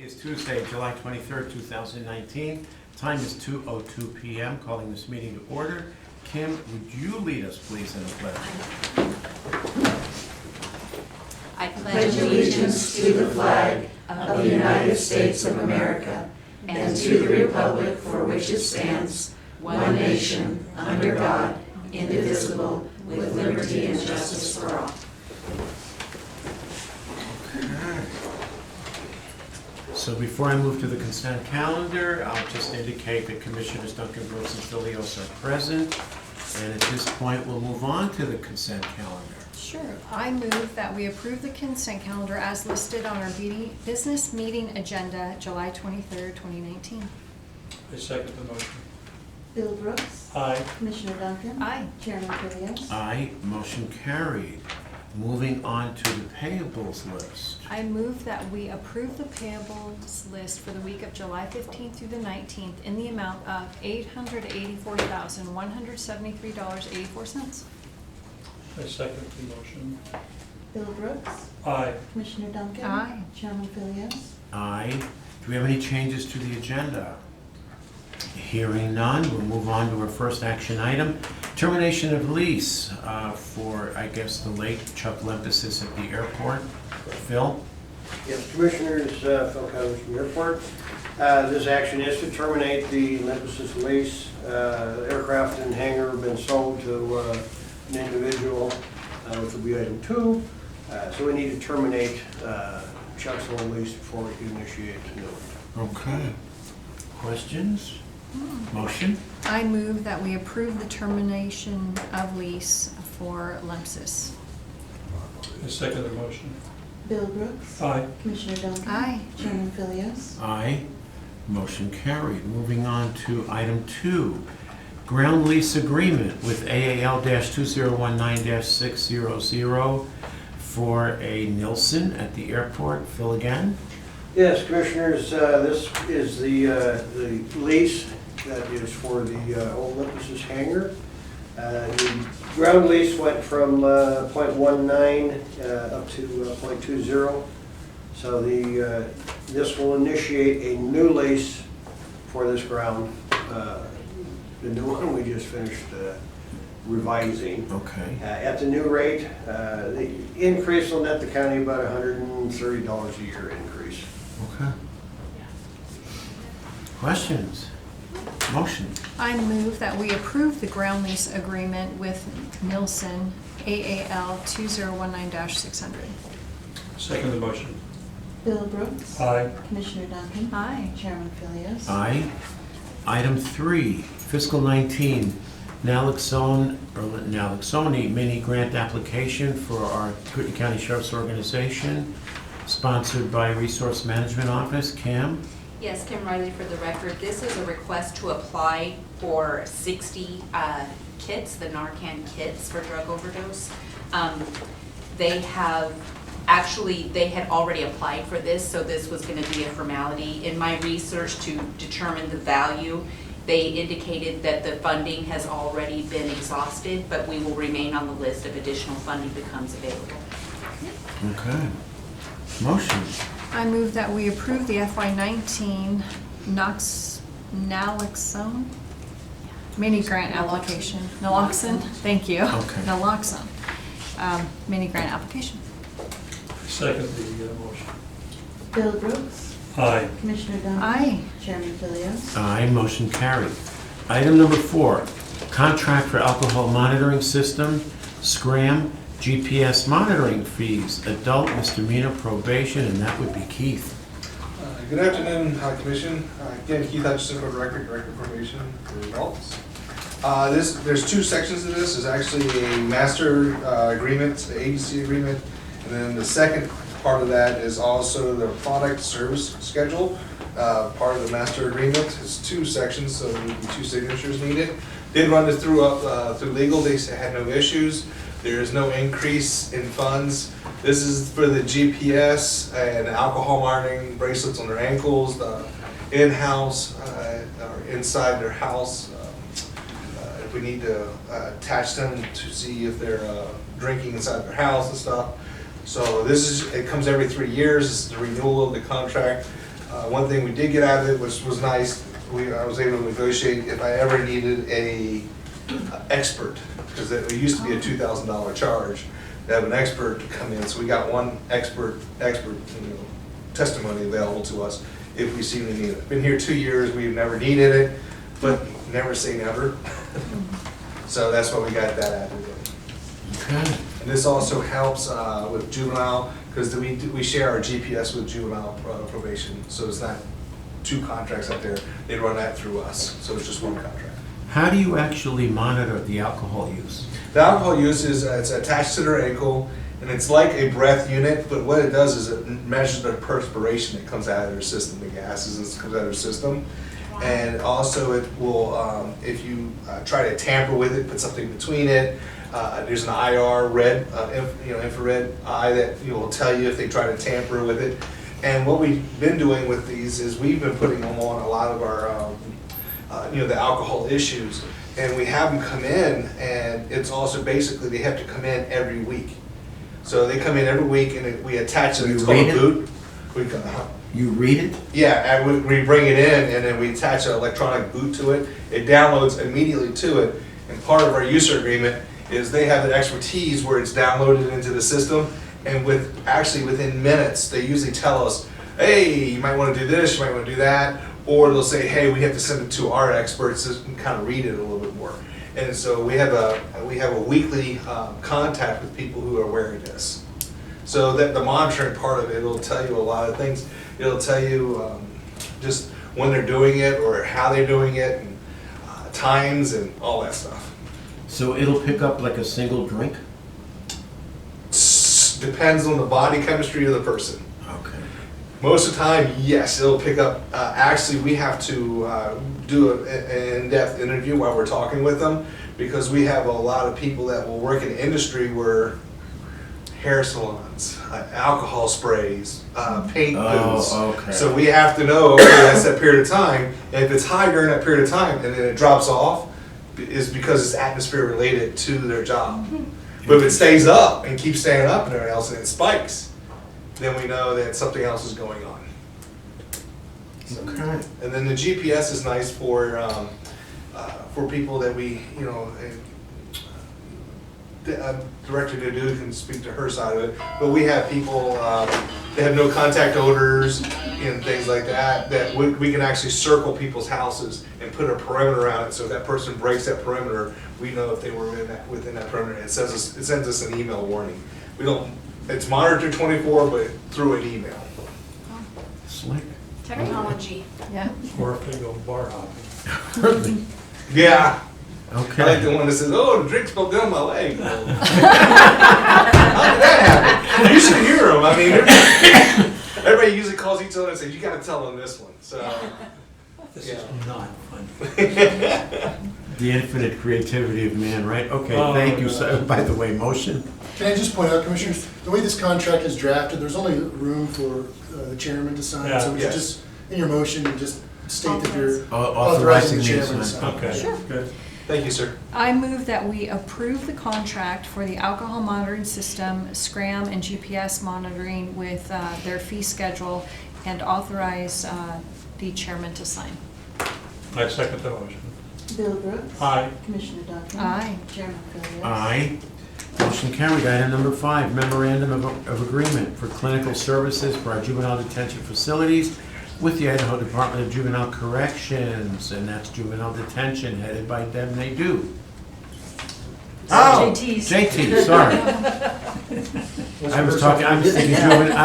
is Tuesday, July 23rd, 2019. Time is 2:02 p.m. Calling this meeting to order. Kim, would you lead us, please, in the pledge? I pledge allegiance to the flag of the United States of America and to the republic for which it stands, one nation, under God, indivisible, with liberty and justice for all. So before I move to the consent calendar, I'll just indicate that Commissioners Duncan, Brooks, and Filios are present. And at this point, we'll move on to the consent calendar. Sure. I move that we approve the consent calendar as listed on our business meeting agenda, July 23rd, 2019. I second the motion. Bill Brooks. Aye. Commissioner Duncan. Aye. Chairman Filios. Aye, motion carried. Moving on to the payables list. I move that we approve the payables list for the week of July 15th through the 19th in the amount of $884,173.84. I second the motion. Bill Brooks. Aye. Commissioner Duncan. Aye. Chairman Filios. Aye. Do we have any changes to the agenda? Hearing none, we'll move on to our first action item. Termination of lease for, I guess, the late Chuck Lempesis at the airport. Phil? Yes, Commissioners, Phil Cummings from the airport. This action is to terminate the Lempesis lease. Aircraft and hangar have been sold to an individual, which will be item 2. So we need to terminate Chuck's old lease before we can initiate the new one. Okay. Questions? Motion? I move that we approve the termination of lease for Lempesis. I second the motion. Bill Brooks. Aye. Commissioner Duncan. Aye. Chairman Filios. Aye. Motion carried. Moving on to item 2. Ground lease agreement with AAL-2019-600 for a Nilsson at the airport. Phil again? Yes, Commissioners, this is the lease that is for the old Lempesis hangar. The ground lease went from .19 up to .20. So this will initiate a new lease for this ground. The new one we just finished revising. Okay. At the new rate, the increase will net the county about $130 a year increase. Okay. Questions? Motion? I move that we approve the ground lease agreement with Nilsson, AAL-2019-600. Second the motion. Bill Brooks. Aye. Commissioner Duncan. Aye. Chairman Filios. Aye. Item 3, fiscal 19, Naloxone mini grant application for our Kootenai County Sheriff's Organization, sponsored by Resource Management Office. Kim? Yes, Kim Riley for the record. This is a request to apply for 60 kits, the Narcan kits for drug overdose. They had already applied for this, so this was going to be a formality. In my research to determine the value, they indicated that the funding has already been exhausted, but we will remain on the list if additional funding becomes available. Okay. Motion? I move that we approve the FY19 naloxone mini grant application. Naloxone, thank you. Okay. Naloxone mini grant application. Second the motion. Bill Brooks. Aye. Commissioner Duncan. Aye. Chairman Filios. Aye. Motion carried. Item number 4, contract for alcohol monitoring system, SCRAM, GPS monitoring fees, adult misdemeanor probation, and that would be Keith. Good afternoon, Commission. Again, Keith Hutcheson for the record, Director of Probation for adults. There's 2 sections of this. There's actually a master agreement, an agency agreement, and then the second part of that is also the product service schedule, part of the master agreement. It's 2 sections, so there will be 2 signatures needed. Did run this through legal. They had no issues. There is no increase in funds. This is for the GPS and alcohol monitoring bracelets on their ankles, the in-house or inside their house. If we need to attach them to see if they're drinking inside their house and stuff. So it comes every 3 years. This is the renewal of the contract. One thing we did get out of it, which was nice, I was able to negotiate if I ever needed a expert, because it used to be a $2,000 charge to have an expert to come in. So we got one expert testimony available to us if we seem to need it. Been here 2 years, we've never needed it, but never say never. So that's why we got that added in. Okay. And this also helps with juvenile, because we share our GPS with juvenile probation, so it's not 2 contracts out there. They run that through us, so it's just 1 contract. How do you actually monitor the alcohol use? The alcohol use is it's attached to their ankle, and it's like a breath unit, but what it does is it measures the perspiration that comes out of their system, the gases that comes out of their system. And also it will, if you try to tamper with it, put something between it, there's an IR red, infrared eye that will tell you if they try to tamper with it. And what we've been doing with these is we've been putting them on a lot of our, the alcohol issues. And we have them come in, and it's also basically they have to come in every week. So they come in every week, and we attach it. It's called a boot. You read it? Yeah, and we bring it in, and then we attach an electronic boot to it. It downloads immediately to it. And part of our user agreement is they have the expertise where it's downloaded into the system. And within minutes, they usually tell us, hey, you might want to do this, you might want to do that. Or they'll say, hey, we have to send it to our experts to kind of read it a little bit more. And so we have a weekly contact with people who are wearing this. So that the monitoring part of it will tell you a lot of things. It'll tell you just when they're doing it or how they're doing it, and times and all that stuff. So it'll pick up like a single drink? Depends on the body chemistry of the person. Okay. Most of the time, yes, it'll pick up. Actually, we have to do an in-depth interview while we're talking with them, because we have a lot of people that will work in the industry where hair salons, alcohol sprays, paint booths. Okay. So we have to know, okay, that's that period of time. And if it's high during that period of time and then it drops off, is because it's atmosphere related to their job. But if it stays up and keeps staying up and everything else and it spikes, then we know that something else is going on. Okay. And then the GPS is nice for people that we, Director Nadeau can speak to her side of it, but we have people that have no contact odors and things like that, that we can actually circle people's houses and put a perimeter around it, so if that person breaks that perimeter, we know if they were within that perimeter. It sends us an email warning. It's monitored 24, but through an email. Slick. Technology. Yeah. Or if they go bar hopping. Yeah. Okay. I like the one that says, "Oh, the drink spilled down my leg." How did that happen? You should hear them. I mean, everybody usually calls each other and says, "You got to tell them this one." So, This yeah. is not fun. The infinite creativity of man, right? Okay, Oh, thank you. no. So, by the way, motion? Can I just point out, Commissioners, the way this contract is drafted, there's only room for the chairman to sign. Yeah. So we should Yes. just, in your motion, you just state that you're Authorizing authorizing me the to chairman to sign. sign. Okay, Sure. good. Thank you, sir. I move that we approve the contract for the alcohol monitoring system, SCRAM, and GPS monitoring with their fee schedule, and authorize the chairman to sign. I second the motion. Bill Brooks. Aye. Commissioner Duncan. Aye. Chairman Philios. Aye. Motion carried. Item number 5, memorandum of agreement for clinical services for our juvenile detention facilities with the Idaho Department of Juvenile Corrections, and that's juvenile detention headed by Deb Nadeau. Oh, JT's. JT, sorry. I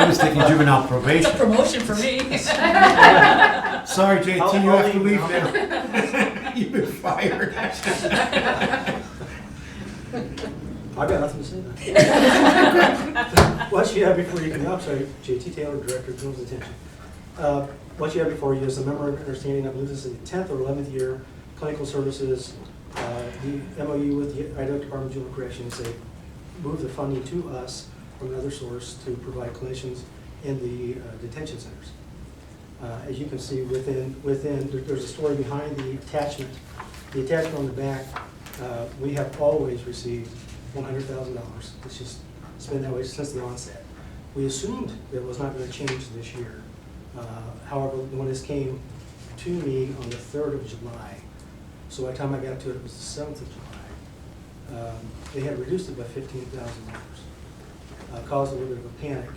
was thinking juvenile probation. Promotion for me. Sorry, JT, you have to leave now. You've been fired. I've got nothing to say then. What you have before you, I'm sorry, JT Taylor, Director of Juvenile Detention. What you have before you is a memorandum of understanding, I believe this is the 10th or 11th year, clinical services, the MOU with the Idaho Department of Juvenile Corrections. They move the funding to us from another source to provide clinicians in the detention centers. As you can see there's a story behind the attachment. The attachment on the back, we have always received $100,000. It's been that way since the onset. We assumed that it was not going to change this year. However, when this came to me on the 3rd of July, so by the time I got to it, it was the 7th of July, they had reduced it by $15,000. Caused a little bit of a panic.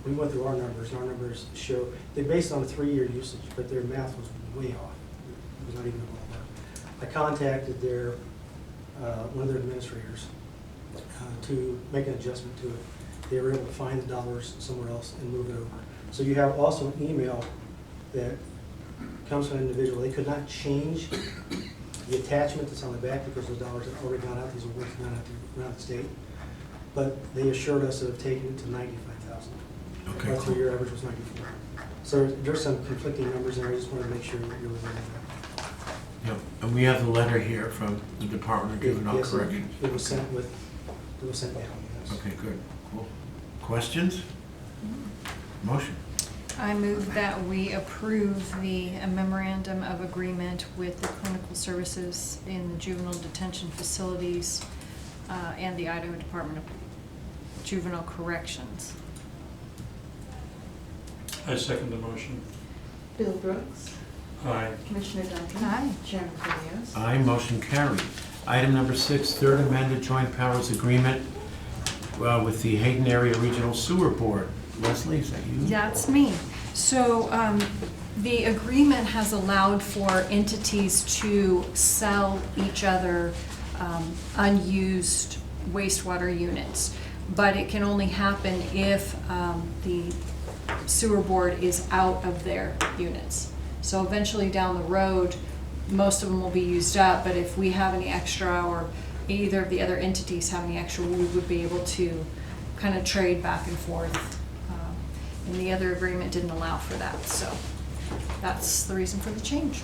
We went through our numbers, and our numbers show, they based on a 3-year usage, but their math was way off. It was not even a ballpark. I contacted one of their administrators to make an adjustment to it. They were able to find the dollars somewhere else and move it over. So you have also an email that comes from an individual. They could not change the attachment that's on the back because those dollars had already gone out. These awards gone out around the state. But they assured us of taking it to $95,000. Okay, Our cool. 3-year average was 94. So there's some conflicting numbers there. I just wanted to make sure that you're aware of that. Yep. And we have the letter here from the Department of Juvenile Yes, Corrections. it was sent down, yes. Okay, good, cool. Questions? Motion? I move that we approve the memorandum of agreement with the clinical services in juvenile detention facilities and the Idaho Department of Juvenile Corrections. I second the motion. Bill Brooks. Aye. Commissioner Duncan. Aye. Chairman Philios. Aye, motion carried. Item number 6, third amended joint powers agreement with the Hayden Area Regional Sewer Board. Leslie, is that you? That's me. So the agreement has allowed for entities to sell each other unused wastewater units, but it can only happen if the sewer board is out of their units. So eventually down the road, most of them will be used up, but if we have any extra or either of the other entities have any extra, we would be able to kind of trade back and forth. And the other agreement didn't allow for that, so that's the reason for the change.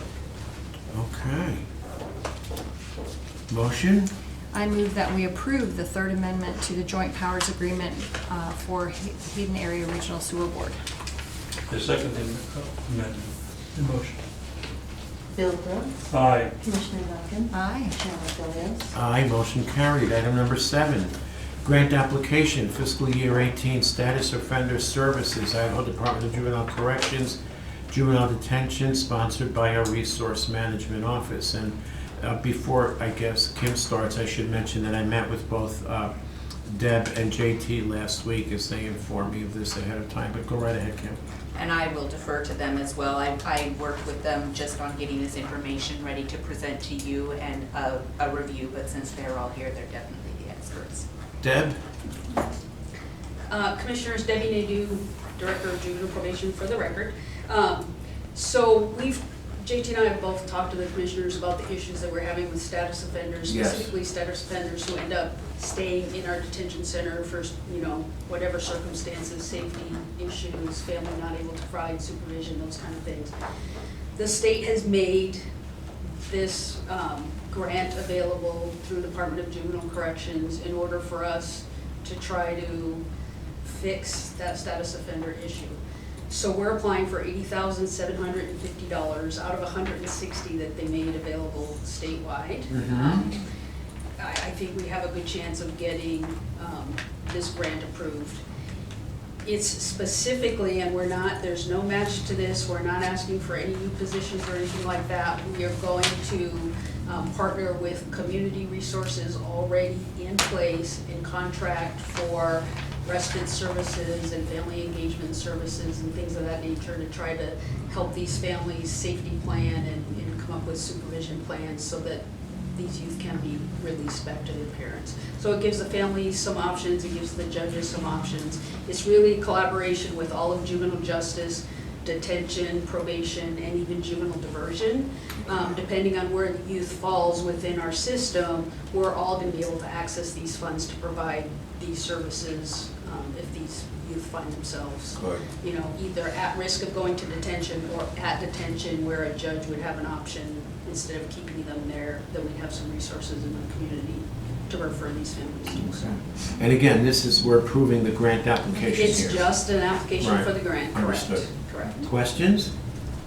Okay. Motion? I move that we approve the third amendment to the joint powers agreement for Hayden Area Regional Sewer Board. I second the amendment, the motion. Bill Brooks. Aye. Commissioner Duncan. Aye. Chairman Philios. Aye, motion carried. Item number 7, grant application, fiscal year 18, status offender services, Idaho Department of Juvenile Corrections, Juvenile Detention, sponsored by our Resource Management Office. And before, I guess, Kim starts, I should mention that I met with both Deb and JT last week as they informed me of this ahead of time, but go right ahead, Kim. And I will defer to them as well. I worked with them just on getting this information ready to present to you and a review, but since they're all here, they're definitely the experts. Deb? Commissioners, Debbie Nadeau, Director of Juvenile Probation, for the record. So JT and I have both talked to the commissioners about the issues that we're having with status offenders, Yes. specifically status offenders who end up staying in our detention center for, whatever circumstances, safety issues, family not able to provide supervision, those kind of things. The state has made this grant available through the Department of Juvenile Corrections in order for us to try to fix that status offender issue. So we're applying for $80,750 out of $160 that they made available statewide. I think we have a good chance of getting this grant approved. It's specifically, and there's no match to this, we're not asking for any new positions or anything like that. We are going to partner with community resources already in place in contract for respite services and family engagement services and things of that nature to try to help these families safety plan and come up with supervision plans so that these youth can be released back to their parents. So it gives the families some options, it gives the judges some options. It's really a collaboration with all of juvenile justice, detention, probation, and even juvenile diversion. Depending on where the youth falls within our system, we're all going to be able to access these funds to provide these services if these youth find themselves, either at risk of going to detention or at detention where a judge would have an option instead of keeping them there, that we'd have some resources in the community to refer these families to. So And again, we're approving the grant application here. it's just an application Right. for the grant, correct? Understood. Correct. Questions?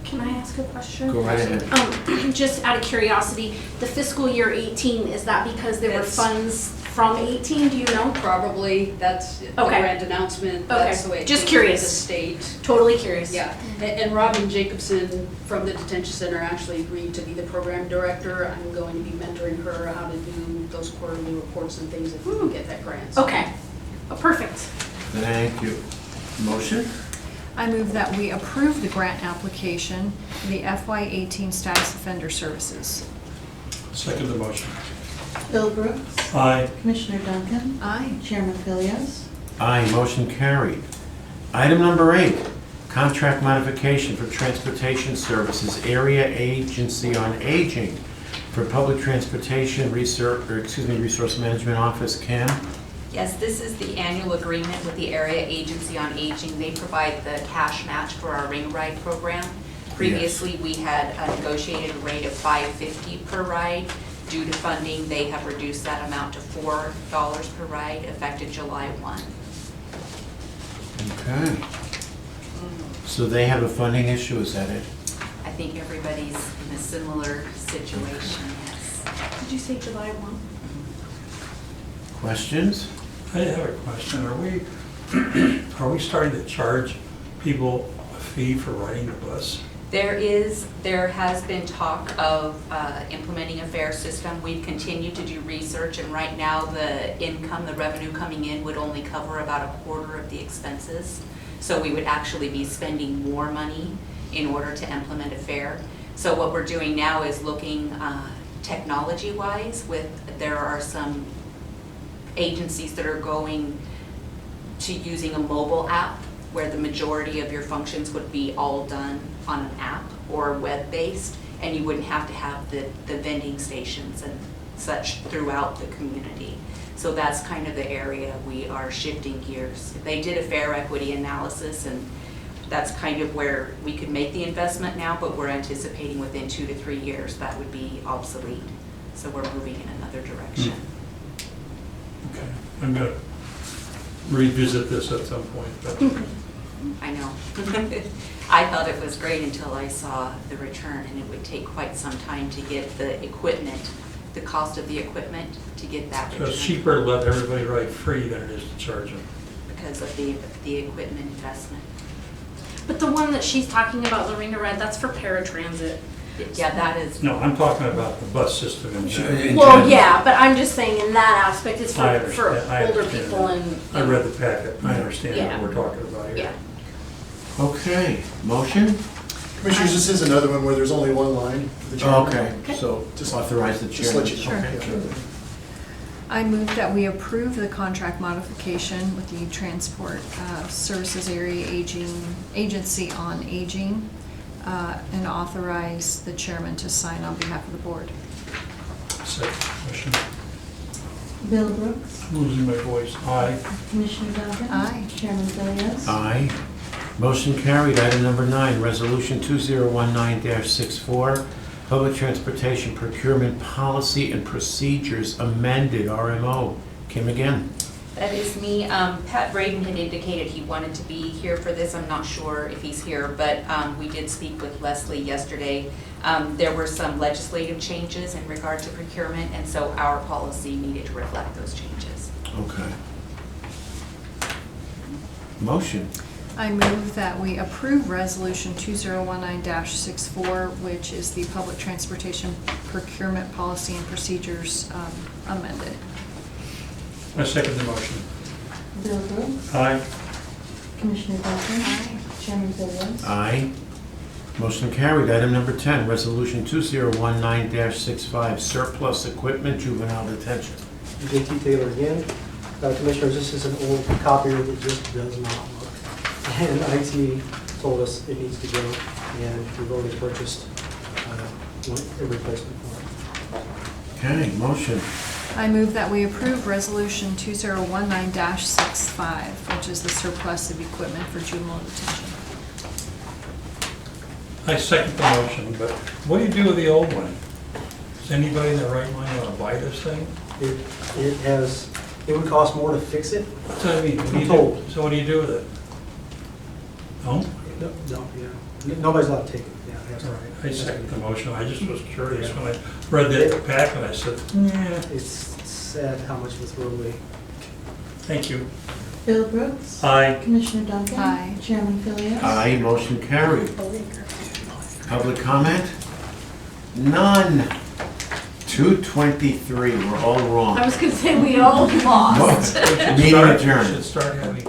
Can I ask a question? Go right ahead. Just out of curiosity, the fiscal year 18, is that because there were That's- funds from 18, do you know? Probably, that's the Okay. grant announcement, Okay. that's the way it Just came curious. from the state. Totally curious. Yeah, and Robin Jacobson from the Detention Center actually agreed to be the program director. I'm going to be mentoring her how to do those quarterly reports and things if we can get that grant. So- Okay. Oh, perfect. Thank you. Motion? I move that we approve the grant application for the FY18 Status Offender Services. Second the motion. Bill Brooks. Aye. Commissioner Duncan. Aye. Chairman Philios. Aye, motion carried. Item number 8, contract modification for transportation services, Area Agency on Aging for Public Transportation Resource Management Office. Kim? Yes, this is the annual agreement with the Area Agency on Aging. They provide the cash match for our ring ride program. Previously, we had a negotiated rate of $5.50 per ride. Due to funding, they have reduced that amount to $4 per ride, effective July 1. Okay. So they have a funding issue, is that it? I think everybody's in a similar situation, yes. Did you say July 1? Questions? I have a question. Are we starting to charge people a fee for riding the bus? There has been talk of implementing a fare system. We've continued to do research, and right now the revenue coming in would only cover about a quarter of the expenses. So we would actually be spending more money in order to implement a fare. So what we're doing now is looking technology-wise there are some agencies that are going to using a mobile app where the majority of your functions would be all done on an app or web-based, and you wouldn't have to have the vending stations and such throughout the community. So that's kind of the area we are shifting gears. They did a fare equity analysis, and that's kind of where we could make the investment now, but we're anticipating within 2 to 3 years that would be obsolete. So we're moving in another direction. Okay, I'm gonna revisit this at some point, but I know. I thought it was great until I saw the return, and it would take quite some time to get the equipment, the cost of the equipment, to get that so return. it's cheaper to let everybody ride free than it is to charge them. Because of the equipment investment. But the one that she's talking about, the Ring of Red, that's for paratransit. Yeah, that is, No, I'm talking about the bus system in general. Well, yeah, but I'm just saying in that aspect, it's I for understand. I older understand people that. and. I read the packet, I understand Yeah. what we're talking about here. Yeah. Okay, motion? Commissioners, this is another one where there's only one line for the chairman. Okay, so just authorize the Just chairman. let you know. Okay. Sure. I move that we approve the contract modification with the Transport Services Area Agency on Aging, and authorize the chairman to sign on behalf of the board. Second motion. Bill Brooks. I'm losing my voice. Aye. Commissioner Duncan. Aye. Chairman Philios. Aye. Motion carried. Item number 9, Resolution 2019-64, Public Transportation Procurement Policy and Procedures Amended, RMO. Kim again. that is me. Pat Braden had indicated he wanted to be here for this. I'm not sure if he's here, but we did speak with Leslie yesterday. There were some legislative changes in regard to procurement, and so our policy needed to reflect those changes. Okay. Motion? I move that we approve Resolution 2019-64, which is the Public Transportation Procurement Policy and Procedures amended. I second the motion. Bill Brooks. Aye. Commissioner Duncan. Aye. Chairman Philios. Aye. Motion carried. Item number 10, Resolution 2019-65, Surplus Equipment, Juvenile Detention. JT Taylor again. Commissioners, this is an old copier that just does not work. And IT told us it needs to go, and we've already purchased a replacement for it. Okay, motion. I move that we approve Resolution 2019-65, which is the surplus of equipment for juvenile detention. I second the motion, but what do you do with the old one? Does anybody in their right mind want to buy this thing? It would cost more to fix it. That's what I mean. What do you I'm do? told. So what do you do with it? No? No, yeah. Nobody's allowed to take it. Yeah, that's All right, I second the motion. I just was curious when I read that pack and I said, yeah. It's sad how much was thrown away. Thank you. Bill Brooks. Aye. Commissioner Duncan. Aye. Chairman Philios. Aye, motion carried. Public comment? None. 2:23, we're all wrong. I was gonna say we all lost. Meeting adjourned. Should start having